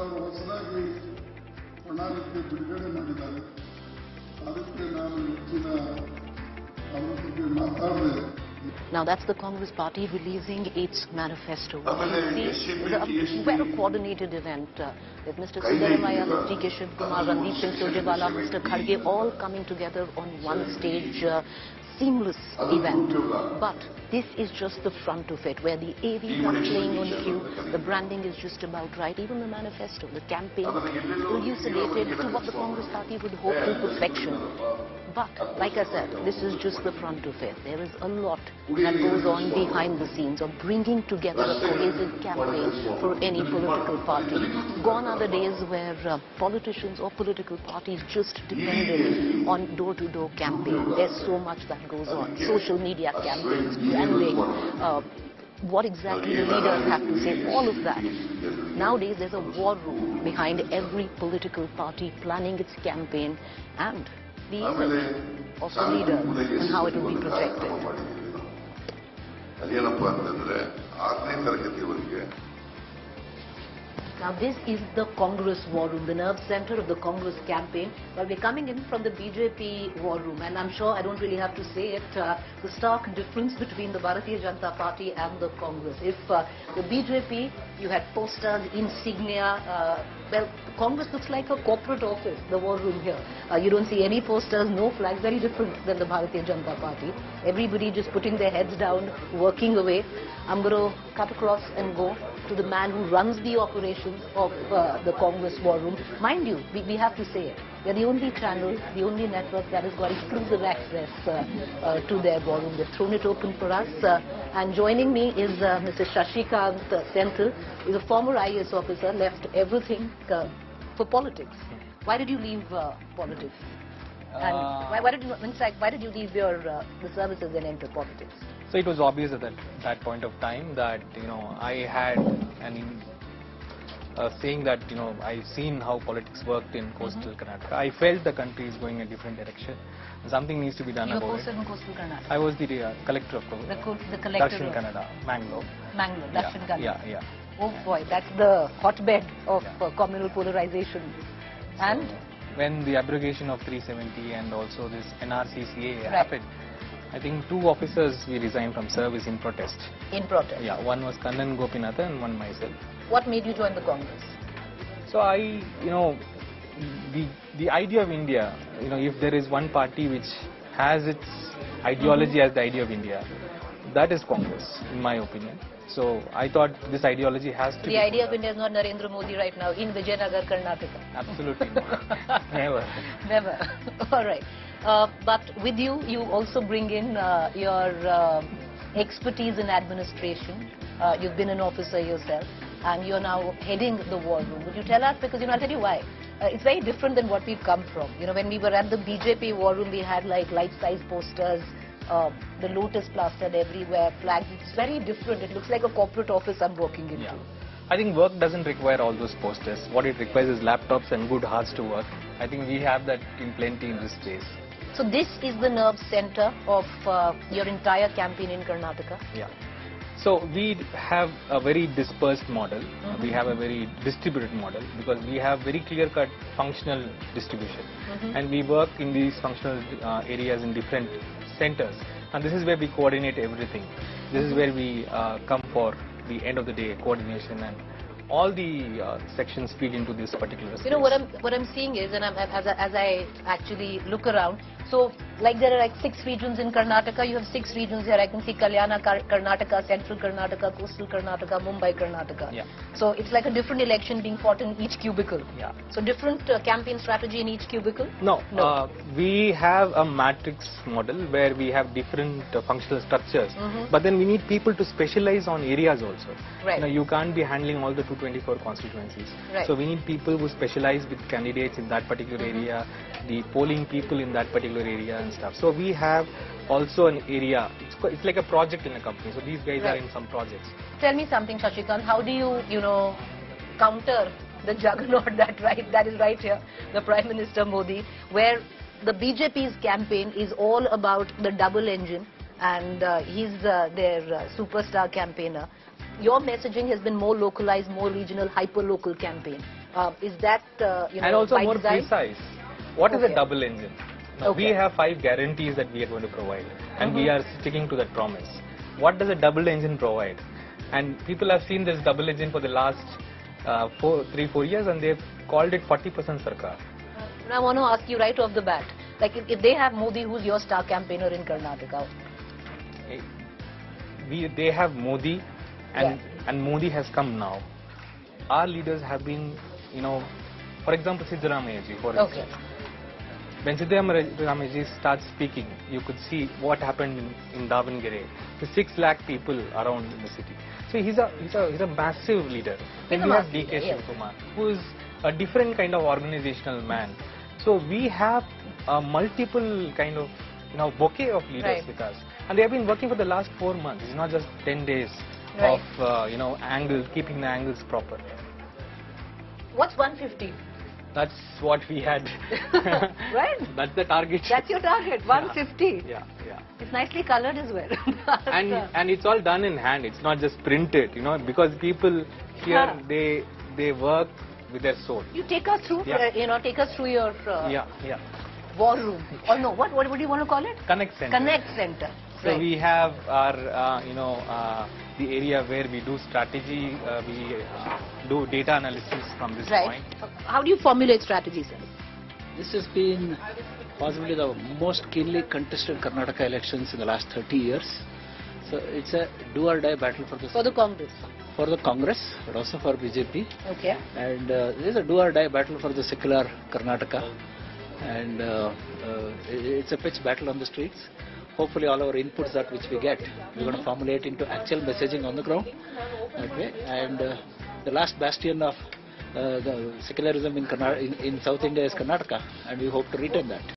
ಅವರು ಹೊಸದಾಗಿ ಪ್ರಣಾಳಿಕೆ ಬಿಡುಗಡೆ ಮಾಡಿದ್ದಾರೆ. ಅದಕ್ಕೆ ನಾನು ಹೆಚ್ಚಿನ ಅವರ ಬಗ್ಗೆ ಮಾತಾಡದೆ. Now that's the Congress party releasing its manifesto. It's a well-coordinated event with Mr. Siddharamaiah, Mr. K. Shivkumar, Randeep Singh Surjewala, Mr. Kharge all coming together on one stage. Seamless event. But this is just the front of it, where the AVs are playing on cue, the branding is just about right, even the manifesto, the campaign, elucidated to what the Congress party would hope to perfection. But, like I said, this is just the front of it. There is a lot that goes on behind the scenes of bringing together a cohesive campaign for any political party. Gone are the days where politicians or political parties just depended on door-to-door campaign. There's so much that goes on. Social media campaigns, branding, what exactly the leaders have to say, all of that. Nowadays, there's a war room behind every political party planning its campaign and the image of the leader and how it will be projected. Now this is the Congress war room, the nerve center of the Congress campaign. But we're coming in from the BJP war room, and I'm sure I don't really have to say it, the stark difference between the Bharatiya Janata Party and the Congress. If the BJP, you had posters, insignia, well, Congress looks like a corporate office, the war room here. You don't see any posters, no flags, very different than the Bharatiya Janata Party. Everybody just putting their heads down, working away. I'm going to cut across and go to the man who runs the operations of the Congress war room. Mind you, we have to say it. They're the only channel, the only network that has got exclusive access to their war room. They've thrown it open for us. And joining me is Mr. Shashikant Senthil. He's a former IAS officer, left everything for politics. Why did you leave politics? And why did you leave your the services and enter politics? So it was obvious at that point of time that, I had saying that, I've seen how politics worked in coastal Karnataka. I felt the country is going in a different direction. Something needs to be done about it. You were posted in coastal Karnataka? I was the collector of the collector Dakshin Kannada, Mangalore. Dakshin Kannada. Yeah. Oh boy, that's the hotbed of communal polarization. And? When the abrogation of 370 and also this NRCCA happened, I think 2 officers we resigned from service in protest. In protest? Yeah, one was Kannan Gopinatha and one myself. What made you join the Congress? So the idea of India, if there is one party which has its ideology as the idea of India, that is Congress, in my opinion. So I thought this ideology has to be... The idea of India is not Narendra Modi right now in Vijayanagar, Karnataka. Absolutely not. Never. Never. All right. But with you, you also bring in your expertise in administration. You've been an officer yourself, and you're now heading the war room. Would you tell us? Because, I'll tell you why. It's very different than what we've come from. When we were at the BJP war room, we had like life-size posters, the lotus plastered everywhere, flags. It's very different. It looks like a corporate office I'm walking into. Yeah. I think work doesn't require all those posters. What it requires is laptops and good hearts to work. I think we have that in plenty in this place. So this is the nerve center of your entire campaign in Karnataka? Yeah. So we have a very dispersed model. We have a very distributed model because we have very clear-cut functional distribution. And we work in these functional areas in different centers. And this is where we coordinate everything. This is where we come for the end of the day coordination, and all the sections feed into this particular space. What I'm seeing is, and as I actually look around, so like there are like 6 regions in Karnataka, you have 6 regions here. I can see Kalyana Karnataka, Central Karnataka, Coastal Karnataka, Mumbai Karnataka. Yeah. So it's like a different election being fought in each cubicle. Yeah. So different campaign strategy in each cubicle? No. We have a matrix model where we have different functional structures. But then we need people to specialize on areas also. Right. You can't be handling all the 224 constituencies. Right. So we need people who specialize with candidates in that particular area, the polling people in that particular area and stuff. So we have also an area, it's like a project in a company. So these guys are in some projects. Tell me something, Shashikant, how do you, counter the juggernaut that is right here, the Prime Minister Modi, where the BJP's campaign is all about the double engine and he's their superstar campaigner. Your messaging has been more localized, more regional, hyper-local campaign. Is that, and also more bite-sized? precise. What is a Okay. double engine? Now we have 5 guarantees that we are going to provide, and we are sticking to that promise. What does a double engine provide? And people have seen this double engine for the last 3-4 years, and they've called it 40% Sarkar. And I want to ask you right off the bat, like if they have Modi, who's your star campaigner in Karnataka? They have Modi, and Modi has come now. Our leaders have been, for example, Siddaramaiaji, for instance. When Siddaramaiaji starts speaking, you could see what happened in Davangere. The 6 lakh people around in the city. So he's a massive leader. Then we have DK Shivakumar, who is a different kind of organizational man. So we have a multiple kind of bouquet of leaders with us, and they have been working for the last 4 months. It's not just 10 days of keeping the angles proper. What's 150? That's what we had. Right? That's the target. That's your target, 150. Yeah. It's nicely colored as well. and it's all done in hand. It's not just printed, because people here they work with their soul. You take us through, take us through your war room. Or no, what do you want to call it? Connect Center. Connect Center. So we have our, the area where we do strategy, we do data analysis from this point. How do you formulate strategies? This has been possibly the most keenly contested Karnataka elections in the last 30 years. So it's a do or die battle for the Congress. For the Congress, but also for BJP. Okay. And this is a do or die battle for the secular Karnataka. And it's a pitch battle on the streets. Hopefully all our inputs that which we get, we're going to formulate into actual messaging on the ground. Okay. And the last bastion of the secularism in South India is Karnataka, and we hope to retain that.